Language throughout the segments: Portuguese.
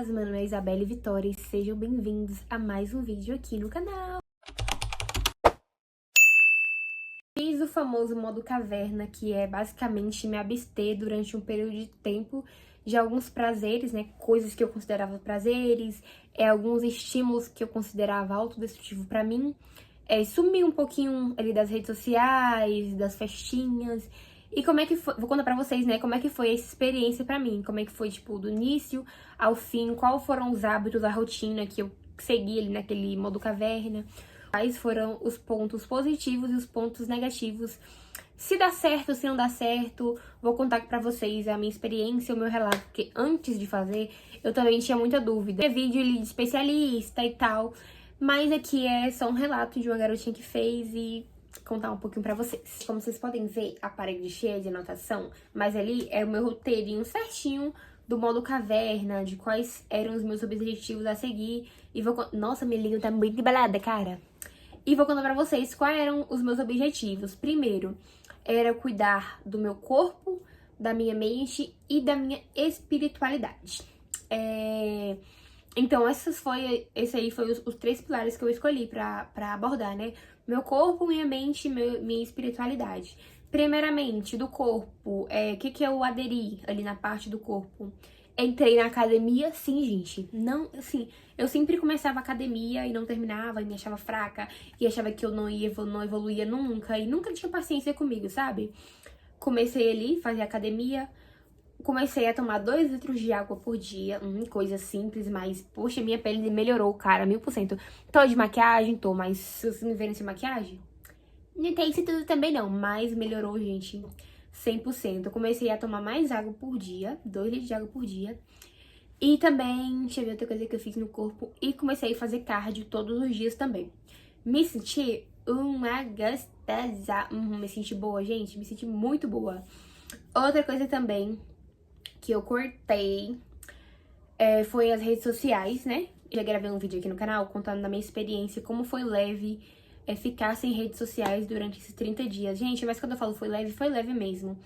meu nome é Isabelle Vitória e sejam bem-vindos a mais um vídeo aqui no canal. Fiz o famoso modo caverna, que é basicamente me abster durante um período de tempo de alguns prazeres, né, coisas que eu considerava prazeres, alguns estímulos que eu considerava autodestrutivo pra mim, sumir um pouquinho ali das redes sociais, das festinhas. E como é que foi, vou contar pra vocês, né, como é que foi essa experiência pra mim, como é que foi, tipo, do início ao fim, quais foram os hábitos, a rotina que eu segui ali naquele modo caverna, quais foram os pontos positivos e os pontos negativos, se dá certo, se não dá certo. Vou contar pra vocês a minha experiência, o meu relato, porque antes de fazer, eu também tinha muita dúvida. É vídeo ali de especialista e tal, mas aqui é só um relato de uma garotinha que fez e contar um pouquinho pra vocês. Como vocês podem ver, a parede cheia de anotação, mas ali é o meu roteirinho certinho do modo caverna, de quais eram os meus objetivos a seguir. E vou... Nossa, minha língua tá muito embalada, cara. E vou contar pra vocês quais eram os meus objetivos. Primeiro, era cuidar do meu corpo, da minha mente e da minha espiritualidade. Então, esse aí foi os três pilares que eu escolhi pra abordar, né? Meu corpo, minha mente e minha espiritualidade. Primeiramente, do corpo, o que eu aderi ali na parte do corpo? Entrei na academia, sim, gente. Não, assim, eu sempre começava a academia e não terminava, e me achava fraca, e achava que eu não evoluía nunca, e nunca tinha paciência comigo, sabe? Comecei ali, fazer academia, comecei a tomar 2 litros de água por dia, coisa simples, mas, poxa, minha pele melhorou, cara, 1000%. Tô de maquiagem, tô, mas se vocês me verem sem maquiagem, não tem isso tudo também não, mas melhorou, gente, 100%. Eu comecei a tomar mais água por dia, 2 litros de água por dia. E também, deixa eu ver outra coisa que eu fiz no corpo, e comecei a fazer cardio todos os dias também. Me senti uma gostosa, me senti boa, gente, me senti muito boa. Outra coisa também que eu cortei foi as redes sociais, né? Já gravei um vídeo aqui no canal contando da minha experiência, como foi leve ficar sem redes sociais durante esses 30 dias. Gente, mas quando eu falo foi leve mesmo.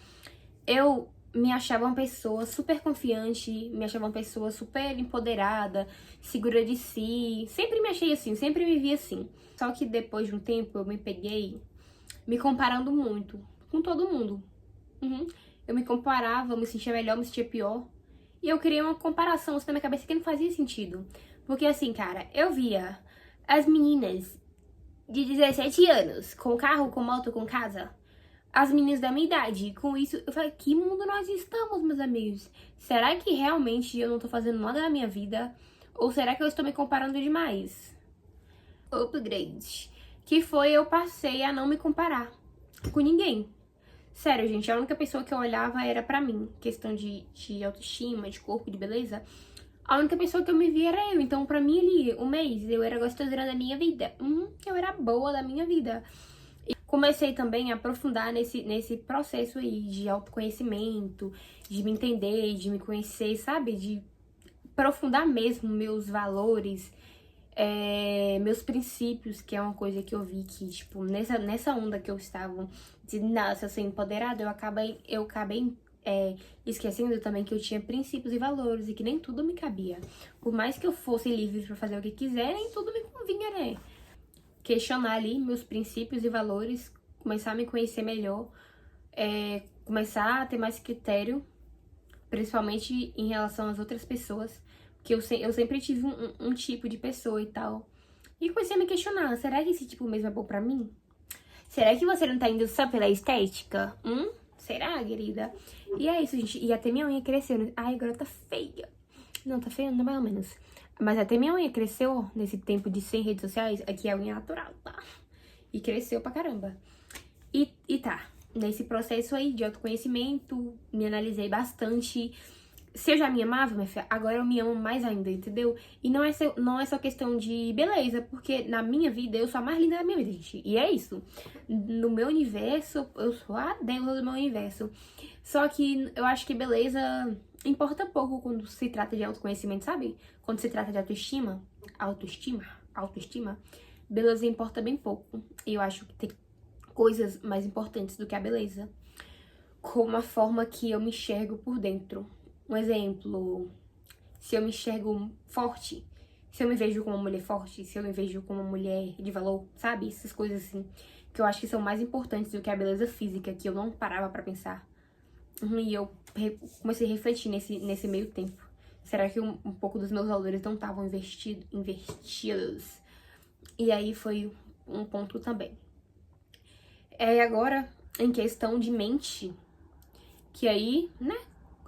Eu me achava uma pessoa super confiante, me achava uma pessoa super empoderada, segura de si. Sempre me achei assim, sempre me vi assim. Só que depois de um tempo eu me peguei me comparando muito com todo mundo. Eu me comparava, eu me sentia melhor, me sentia pior. E eu criei uma comparação assim na minha cabeça que não fazia sentido. Porque assim, cara, eu via as meninas de 17 anos com carro, com moto, com casa. As meninas da minha idade. Com isso, eu falei, que mundo nós estamos, meus amigos? Será que realmente eu não tô fazendo nada na minha vida? Ou será que eu estou me comparando demais? Upgrade. Que foi, eu passei a não me comparar com ninguém. Sério, gente, a única pessoa que eu olhava era pra mim. Questão de autoestima, de corpo, de beleza. A única pessoa que eu me via era eu. Então, pra mim, ali, um mês, eu era gostoseira da minha vida. Eu era boa da minha vida. E comecei também a aprofundar nesse processo aí de autoconhecimento, de me entender, de me conhecer, sabe? De aprofundar mesmo meus valores, meus princípios, que é uma coisa que eu vi que, tipo, nessa onda que eu estava, de nossa, eu sou empoderada, eu acabei esquecendo também que eu tinha princípios e valores e que nem tudo me cabia. Por mais que eu fosse livre pra fazer o que quiser, nem tudo me convinha, né? Questionar ali meus princípios e valores, começar a me conhecer melhor, começar a ter mais critério, principalmente em relação às outras pessoas, porque eu sempre tive um tipo de pessoa e tal. E comecei a me questionar, será que esse tipo mesmo é bom pra mim? Será que você não tá indo só pela estética? Será, querida? E é isso, gente. E até minha unha cresceu, né? Ai, agora tá feia. Não, tá feia, não, mais ou menos. Mas até minha unha cresceu nesse tempo de sem redes sociais. Aqui é a unha natural, tá? E cresceu pra caramba. E tá, nesse processo aí de autoconhecimento, me analisei bastante. Se eu já me amava, minha filha, agora eu me amo mais ainda, entendeu? E não é só questão de beleza, porque na minha vida eu sou a mais linda da minha vida, gente. E é isso. No meu universo, eu sou a deusa do meu universo. Só que eu acho que beleza importa pouco quando se trata de autoconhecimento, sabe? Quando se trata de autoestima, beleza importa bem pouco. E eu acho que tem coisas mais importantes do que a beleza, como a forma que eu me enxergo por dentro. Um exemplo, se eu me enxergo forte, se eu me vejo como uma mulher forte, se eu me vejo como uma mulher de valor, sabe? Essas coisas assim, que eu acho que são mais importantes do que a beleza física, que eu não parava pra pensar. E eu comecei a refletir nesse meio tempo. Será que um pouco dos meus valores não estavam investidos? E aí foi um ponto também. Agora, em questão de mente, que aí, né,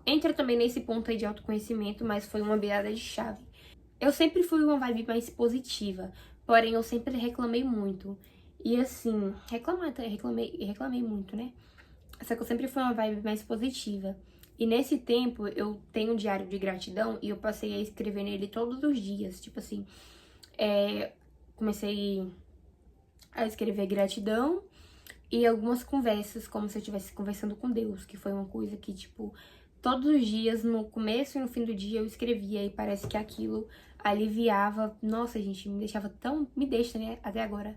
entra também nesse ponto aí de autoconhecimento, mas foi uma virada de chave. Eu sempre fui uma vibe mais positiva, porém eu sempre reclamei muito. E assim, reclamei muito, né? Só que eu sempre fui uma vibe mais positiva. E nesse tempo eu tenho um diário de gratidão e eu passei a escrever nele todos os dias. Tipo assim, comecei a escrever gratidão e algumas conversas, como se eu estivesse conversando com Deus, que foi uma coisa que, tipo, todos os dias, no começo e no fim do dia, eu escrevia e parece que aquilo aliviava. Nossa, gente, me deixava tão. Me deixa, né, até agora.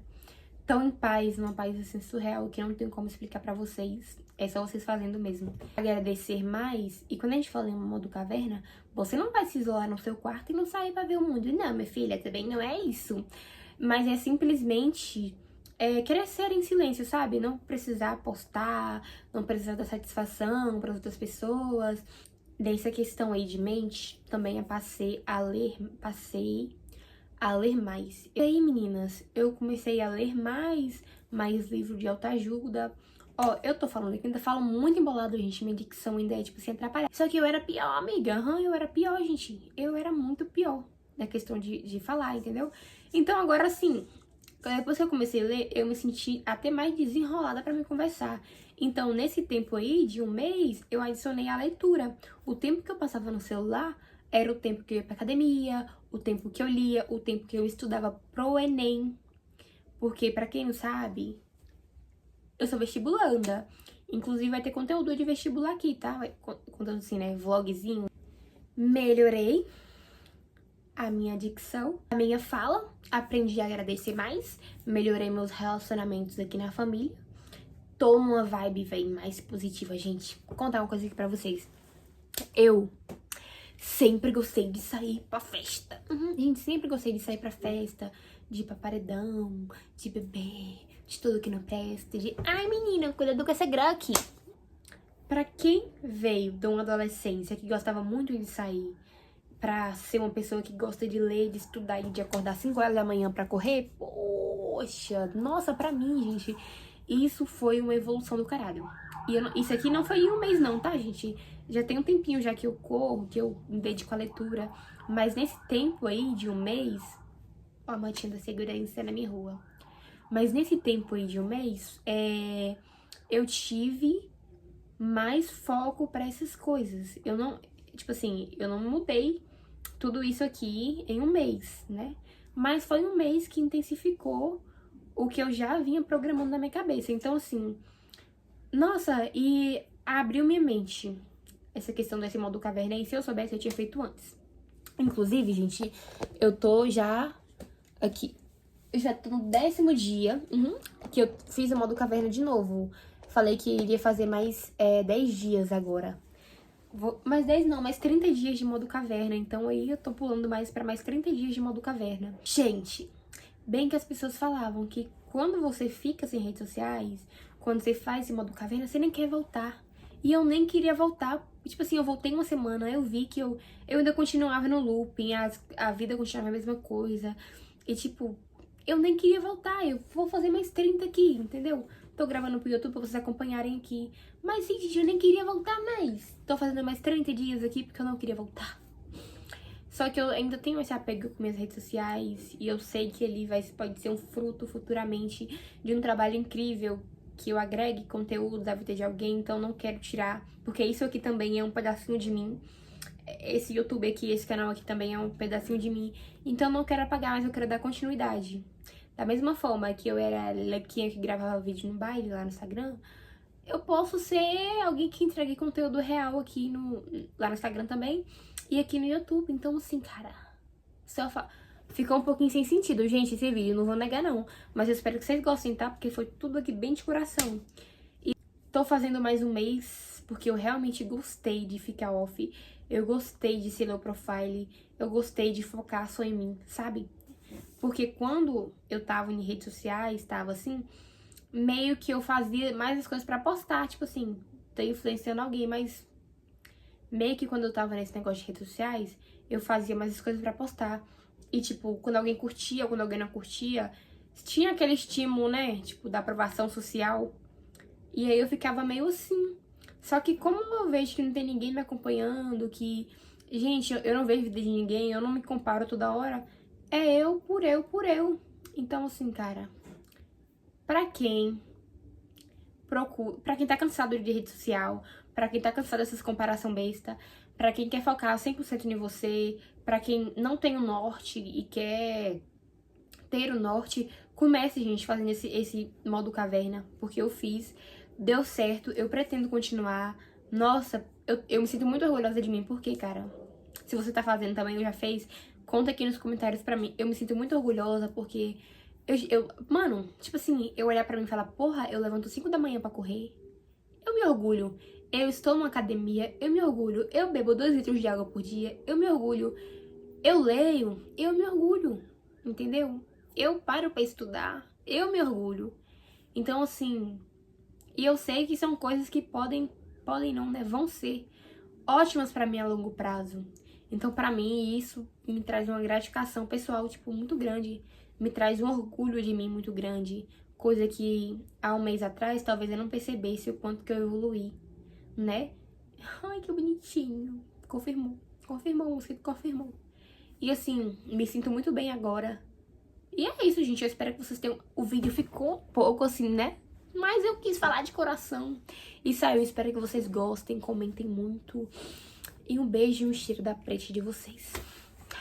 Tão em paz, uma paz assim surreal, que não tenho como explicar pra vocês. É só vocês fazendo mesmo. Agradecer mais. E quando a gente fala em modo caverna, você não vai se isolar no seu quarto e não sair pra ver o mundo. Não, minha filha, também não é isso. Mas é simplesmente crescer em silêncio, sabe? Não precisar postar, não precisar dar satisfação para outras pessoas. Dessa questão aí de mente, também passei a ler mais. E aí, meninas, eu comecei a ler mais livro de autoajuda. Ó, eu tô falando aqui, ainda falo muito embolado, gente. Minha dicção ainda é, tipo, sem atrapalhar. Só que eu era pior, amiga. Eu era pior, gente. Eu era muito pior na questão de falar, entendeu? Então, agora, assim, depois que eu comecei a ler, eu me senti até mais desenrolada pra me conversar. Então, nesse tempo aí, de um mês, eu adicionei a leitura. O tempo que eu passava no celular era o tempo que eu ia pra academia, o tempo que eu lia, o tempo que eu estudava pro Enem. Porque, pra quem não sabe, eu sou vestibulanda. Inclusive, vai ter conteúdo de vestibular aqui, tá? Conteúdo assim, né? Vlogzinho. Melhorei a minha dicção, a minha fala, aprendi a agradecer mais, melhorei meus relacionamentos aqui na família. Tô numa vibe, véi, mais positiva, gente. Vou contar uma coisa aqui pra vocês. Eu sempre gostei de sair pra festa. Gente, sempre gostei de sair pra festa, de ir pra paredão, de beber, de tudo que não presta, de... Ai, menina, cuidado com essa grã aqui. Pra quem veio de uma adolescência que gostava muito de sair, pra ser uma pessoa que gosta de ler, de estudar e de acordar às 5 horas da manhã pra correr, poxa, nossa, pra mim, gente, isso foi uma evolução do caralho. E isso aqui não foi em um mês não, tá, gente? Já tem um tempinho já que eu corro, que eu me dedico à leitura, mas nesse tempo aí de um mês, ó, a mantinha da segurança na minha rua. Mas nesse tempo aí de um mês, eu tive mais foco pra essas coisas. Eu não, tipo assim, eu não mudei tudo isso aqui em um mês, né? Mas foi um mês que intensificou o que eu já vinha programando na minha cabeça. Então, assim, nossa, e abriu minha mente essa questão desse modo caverna. E se eu soubesse, eu tinha feito antes. Inclusive, gente, eu tô já aqui. Eu já tô no 10º dia que eu fiz o modo caverna de novo. Falei que iria fazer mais 10 dias agora. Mais 10 não, mais 30 dias de modo caverna. Então aí eu tô pulando pra mais 30 dias de modo caverna. Gente, bem que as pessoas falavam que quando você fica sem redes sociais, quando você faz esse modo caverna, você nem quer voltar. E eu nem queria voltar. Tipo assim, eu voltei uma semana, eu vi que eu ainda continuava no looping, a vida continuava a mesma coisa. E tipo, eu nem queria voltar. Eu vou fazer mais 30 aqui, entendeu? Tô gravando pro YouTube pra vocês acompanharem aqui. Mas, gente, eu nem queria voltar mais. Tô fazendo mais 30 dias aqui porque eu não queria voltar. Só que eu ainda tenho esse apego com minhas redes sociais. E eu sei que ele pode ser um fruto futuramente de um trabalho incrível. Que eu agregue conteúdo da vida de alguém. Então, não quero tirar. Porque isso aqui também é um pedacinho de mim. Esse YouTube aqui, esse canal aqui também é um pedacinho de mim. Então, não quero apagar, mas eu quero dar continuidade. Da mesma forma que eu era a lequinha que gravava vídeo no baile lá no Instagram, eu posso ser alguém que entregue conteúdo real aqui lá no Instagram também e aqui no YouTube. Então, assim, cara, ficou um pouquinho sem sentido, gente, esse vídeo, não vou negar não. Mas eu espero que vocês gostem, tá? Porque foi tudo aqui bem de coração. E tô fazendo mais um mês porque eu realmente gostei de ficar off. eu gostei de ser low profile, eu gostei de focar só em mim, sabe? Porque quando eu tava em redes sociais, tava assim, meio que eu fazia mais as coisas pra postar, tipo assim, tô influenciando alguém, mas meio que quando eu tava nesse negócio de redes sociais, eu fazia mais as coisas pra postar. E, tipo, quando alguém curtia, quando alguém não curtia, tinha aquele estímulo, né? Tipo, da aprovação social. E aí eu ficava meio assim. Só que como eu vejo que não tem ninguém me acompanhando, que... Gente, eu não vejo vida de ninguém, eu não me comparo toda hora. É eu por eu por eu. Então, assim, cara, pra quem procura, pra quem tá cansado de rede social, pra quem tá cansado dessas comparação besta, pra quem quer focar 100% em você, pra quem não tem o norte e quer ter o norte, comece, gente, fazendo esse modo caverna, porque eu fiz, deu certo, eu pretendo continuar. Nossa, eu me sinto muito orgulhosa de mim, porque, cara, se você tá fazendo também, eu já fez, conta aqui nos comentários pra mim. Eu me sinto muito orgulhosa, porque mano, tipo assim, eu olhar pra mim e falar, porra, eu levanto 5 da manhã pra correr, eu me orgulho. Eu estou numa academia, eu me orgulho. Eu bebo 2 litros de água por dia, eu me orgulho. Eu leio, eu me orgulho, entendeu? Eu paro pra estudar, eu me orgulho. Então, assim, e eu sei que são coisas que podem não, né? Vão ser ótimas pra mim a longo prazo. Então, pra mim, isso me traz uma gratificação pessoal, tipo, muito grande. Me traz um orgulho de mim muito grande. Coisa que há um mês atrás, talvez eu não percebesse o quanto que eu evoluí, né? Ai, que bonitinho. Confirmou. Confirmou, o mosquito confirmou. E assim, me sinto muito bem agora. E é isso, gente. Eu espero que vocês tenham... O vídeo ficou um pouco assim, né? Mas eu quis falar de coração. Isso aí, eu espero que vocês gostem, comentem muito. E um beijo e um cheiro da preta de vocês.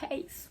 É isso.